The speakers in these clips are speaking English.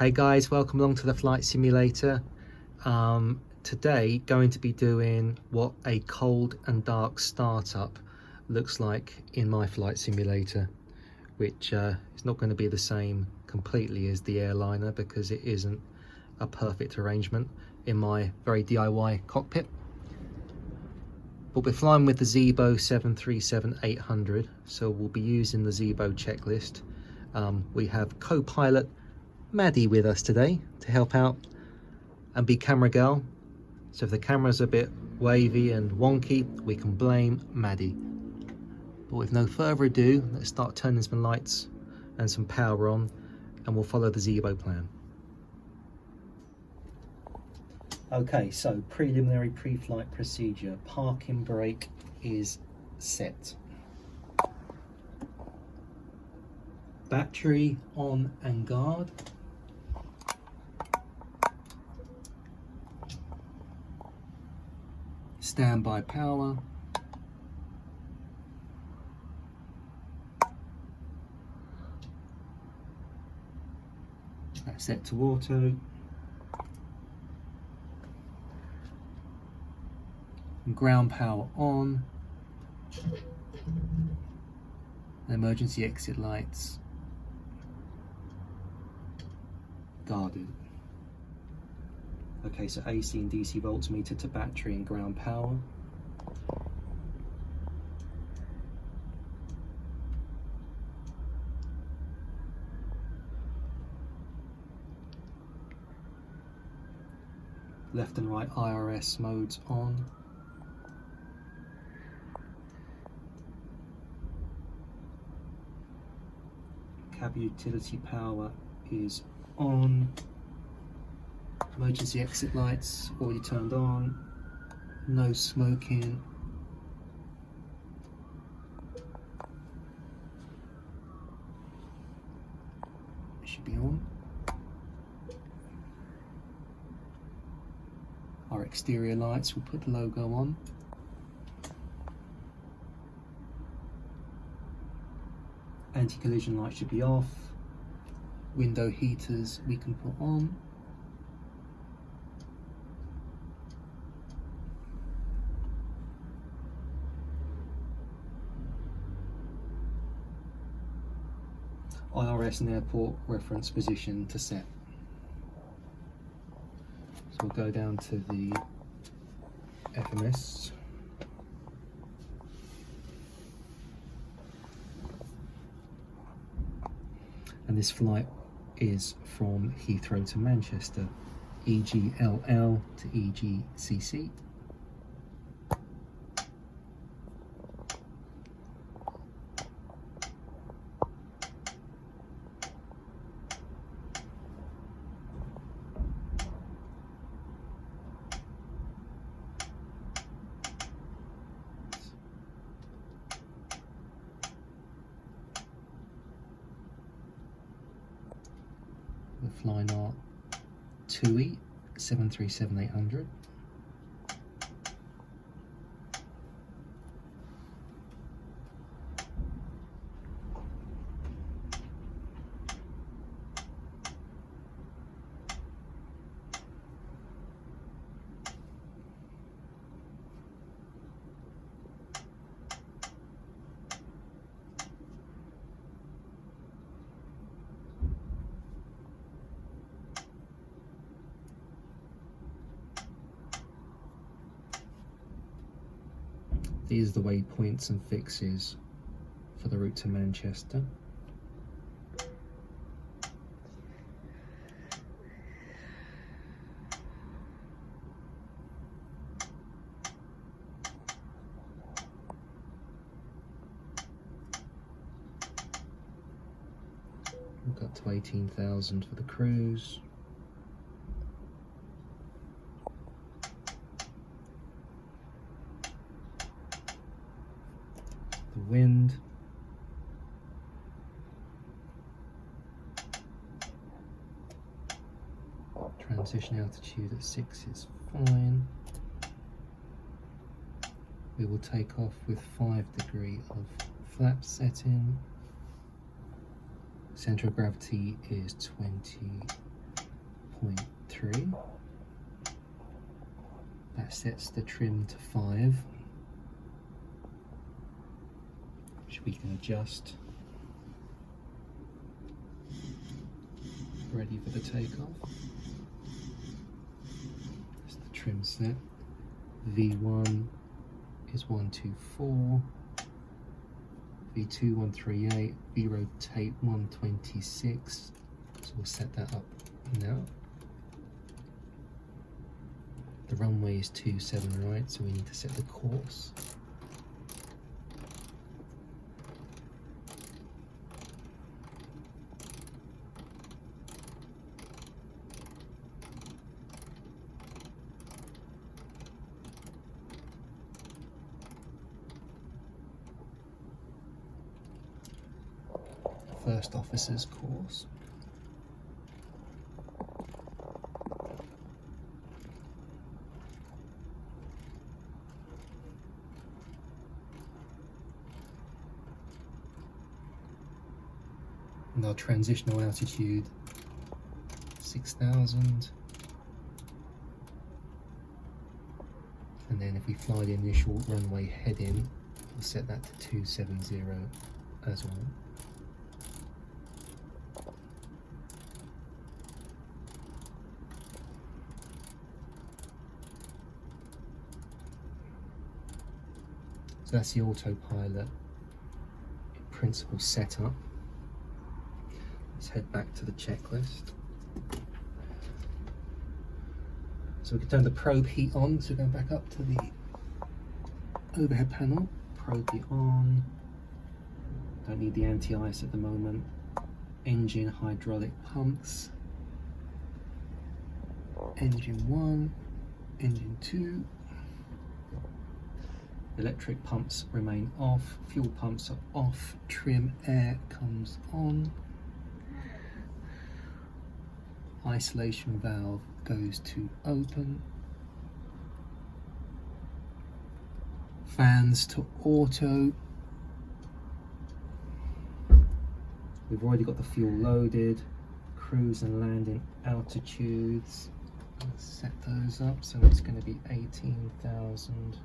Hey guys, welcome along to the flight simulator. Today going to be doing what a cold and dark startup looks like in my flight simulator, which is not going to be the same completely as the Airliner because it isn't a perfect arrangement in my very DIY cockpit. But we're flying with the Zibo 737-800, so we'll be using the Zibo checklist. We have co-pilot Maddie with us today to help out and be camera girl. So if the camera's a bit wavy and wonky, we can blame Maddie. But with no further ado, let's start turning some lights and some power on, and we'll follow the Zibo plan. Okay, so preliminary pre-flight procedure. Parking brake is set. Battery on and guard. Standby power. That's set to auto. Ground power on. Emergency exit lights guarded. Okay, so AC and DC voltmeter to battery and ground power. Left and right IRS modes on. Cab utility power is on. Emergency exit lights already turned on. No smoking. It should be on. Our exterior lights, we'll put the logo on. Anti-collision light should be off. Window heaters we can put on. IRS and airport reference position to set. So we'll go down to the FMS. And this flight is from Heathrow to Manchester, EGLL to EGCC. We're flying our 2E 737-800. These are the waypoints and fixes for the route to Manchester. We've got to 18,000 for the cruise. The wind. Transition altitude at 6 is fine. We will take off with 5 degrees of flap setting. Centre of gravity is 20 0.3. That sets the trim to 5, which we can adjust. Ready for the takeoff. That's the trim set. V1 is 124, V2 138, V rotate 126. So we'll set that up now. The runway is 27 right, so we need to set the course. First officer's course. And our transitional altitude 6,000. And then if we fly the initial runway heading, we'll set that to 270 as well. So that's the autopilot in principle setup. Let's head back to the checklist. So we can turn the probe heat on. So going back up to the overhead panel, probe heat on. Don't need the anti-ice at the moment. Engine hydraulic pumps. Engine 1, engine 2. Electric pumps remain off, fuel pumps are off, trim air comes on. Isolation valve goes to open. Fans to auto. We've already got the fuel loaded. Cruise and landing altitudes. Let's set those up, so it's going to be 18,000.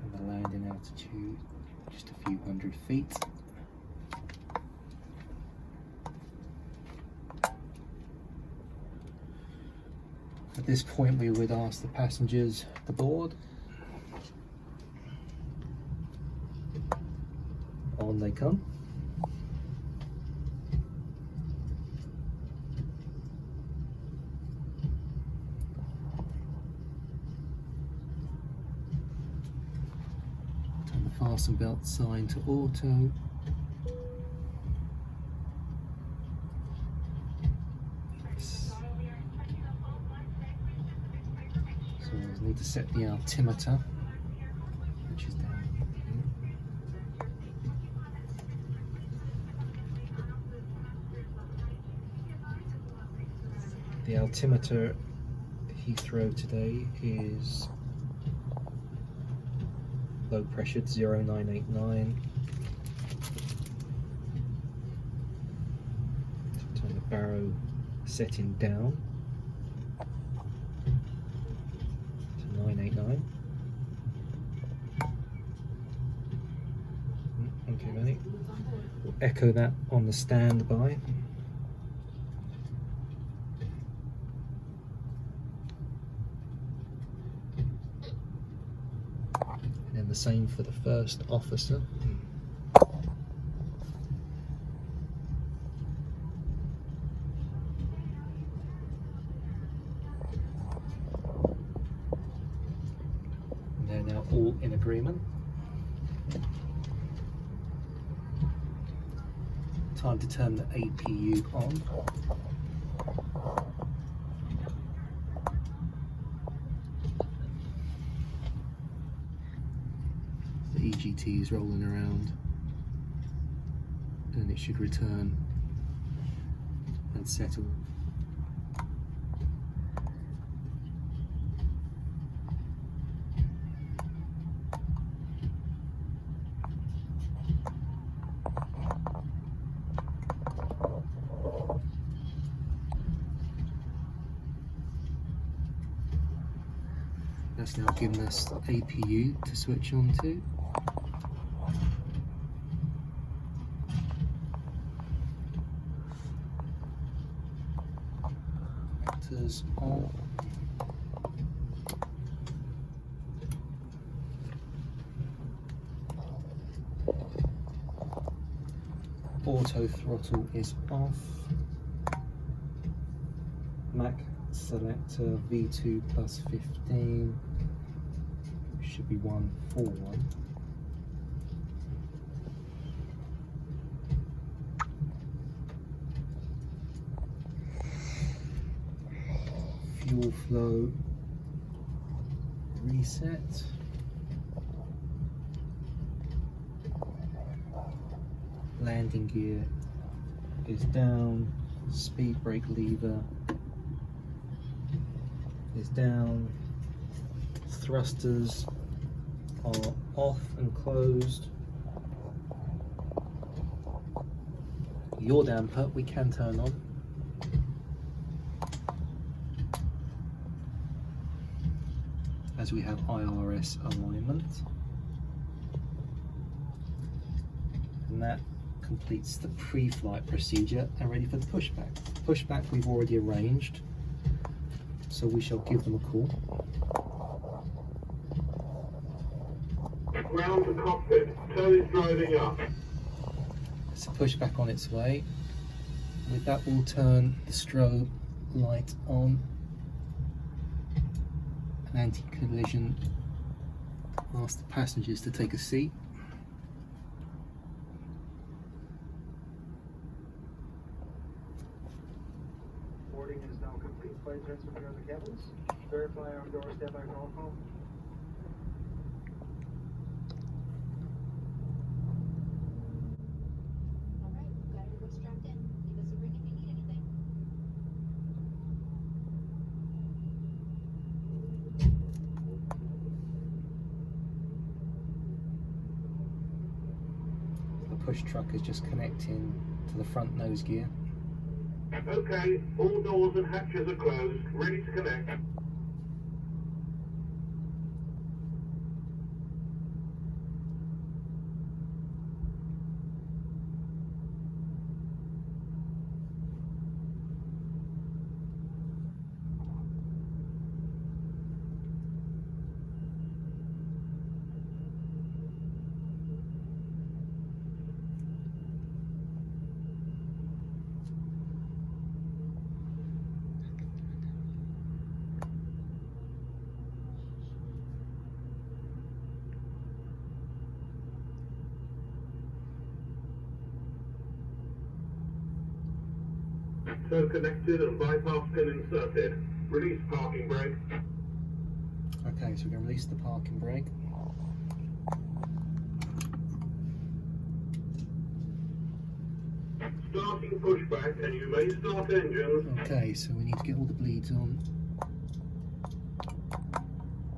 And the landing altitude, just a few hundred feet. At this point we would ask the passengers to board. On they come. Turn the fasten belt sign to auto. So we need to set the altimeter, which is down here. The altimeter Heathrow today is low pressure 0989. Turn the baro setting down to 989. Okay, ready? We'll echo that on the standby. The same for the first officer. And they're now all in agreement. Time to turn the APU on. The EGT is rolling around and it should return and settle. That's now given us APU to switch on to. Vectors on. Auto throttle is off. Mac selector V2 plus 15 should be 141. Fuel flow reset. Landing gear is down, speed brake lever is down, thrusters are off and closed. Yaw damper we can turn on. As we have IRS alignment. And that completes the pre-flight procedure and ready for the pushback. Pushback we've already arranged, so we shall give them a call. Ground to cockpit, tow is driving up. So pushback on its way. With that we'll turn the strobe light on. An anti-collision. Ask the passengers to take a seat. Boarding is now complete. Flight transfer to the cabins. Verify our door standby telephone. All right, we've got everybody strapped in. Give us a ring if you need anything. The push truck is just connecting to the front nose gear. Okay, all doors and hatches are closed, ready to connect. Tow connected and bypass pin inserted. Release parking brake. Okay, so we're going to release the parking brake. Starting pushback and you may start engines. Okay, so we need to get all the bleeds on.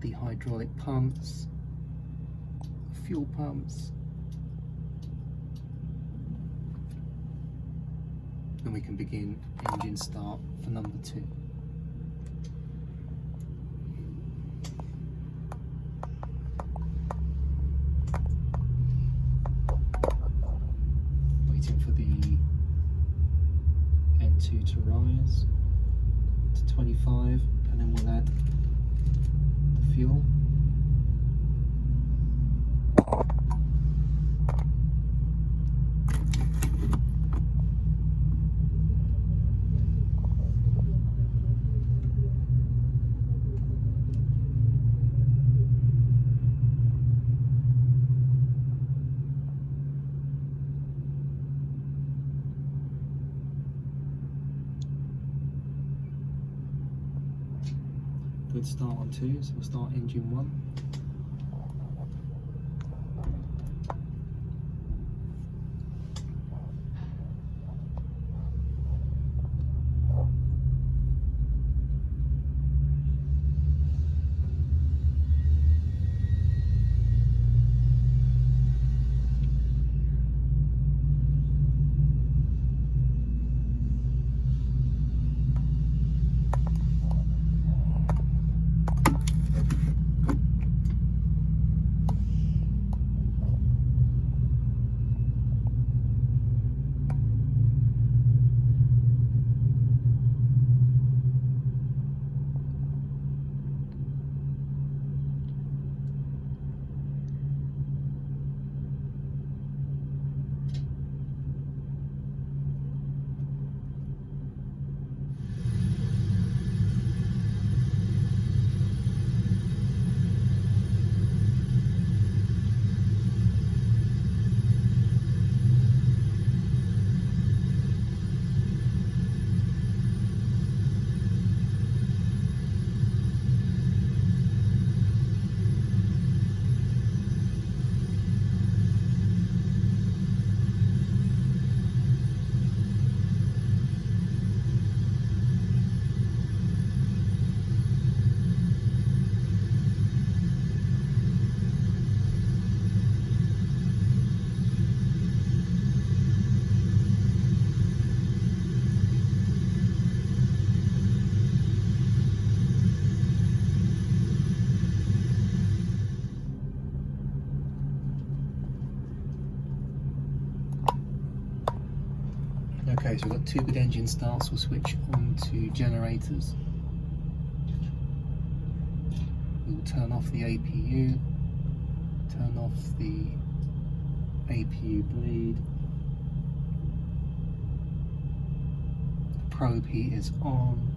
The hydraulic pumps, fuel pumps. And we can begin engine start for number 2. Waiting for the N2 to rise to 25, and then we'll add the fuel. Good start on 2, so we'll start engine 1. Okay, so we've got 2 good engine starts. We'll switch on to generators. We'll turn off the APU, turn off the APU bleed. The probe heat is on.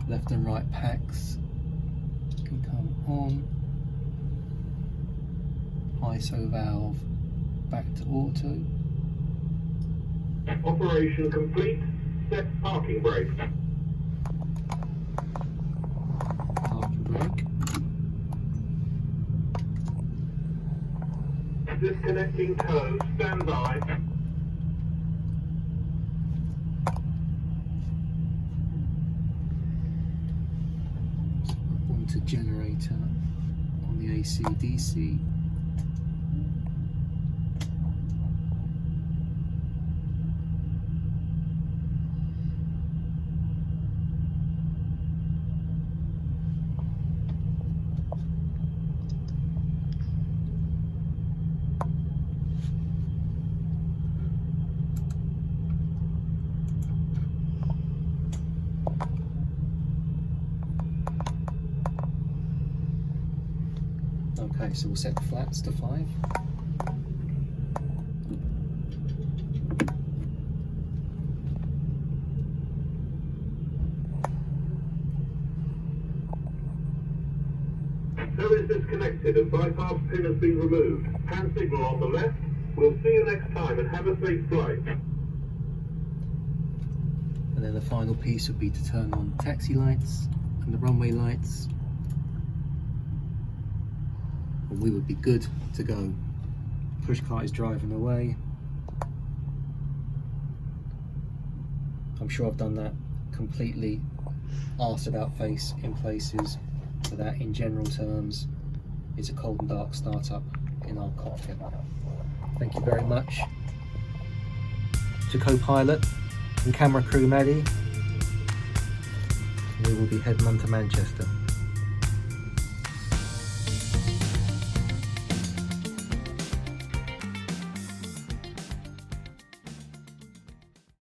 Left and right packs can come on. ISO valve back to auto. Operation complete. Set parking brake. Parking brake. Disconnecting tow. Stand by. Onto generator on the AC/DC. Okay, so we'll set the flats to 5. Tow is disconnected and bypass pin has been removed. Hand signal on the left. We'll see you next time and have a safe flight. And then the final piece would be to turn on taxi lights and the runway lights. And we would be good to go. Pushcart is driving away. I'm sure I've done that completely arse about face in places, so that in general terms is a cold and dark startup in our cockpit. Thank you very much to co-pilot and camera crew Maddie. We will be heading on to Manchester.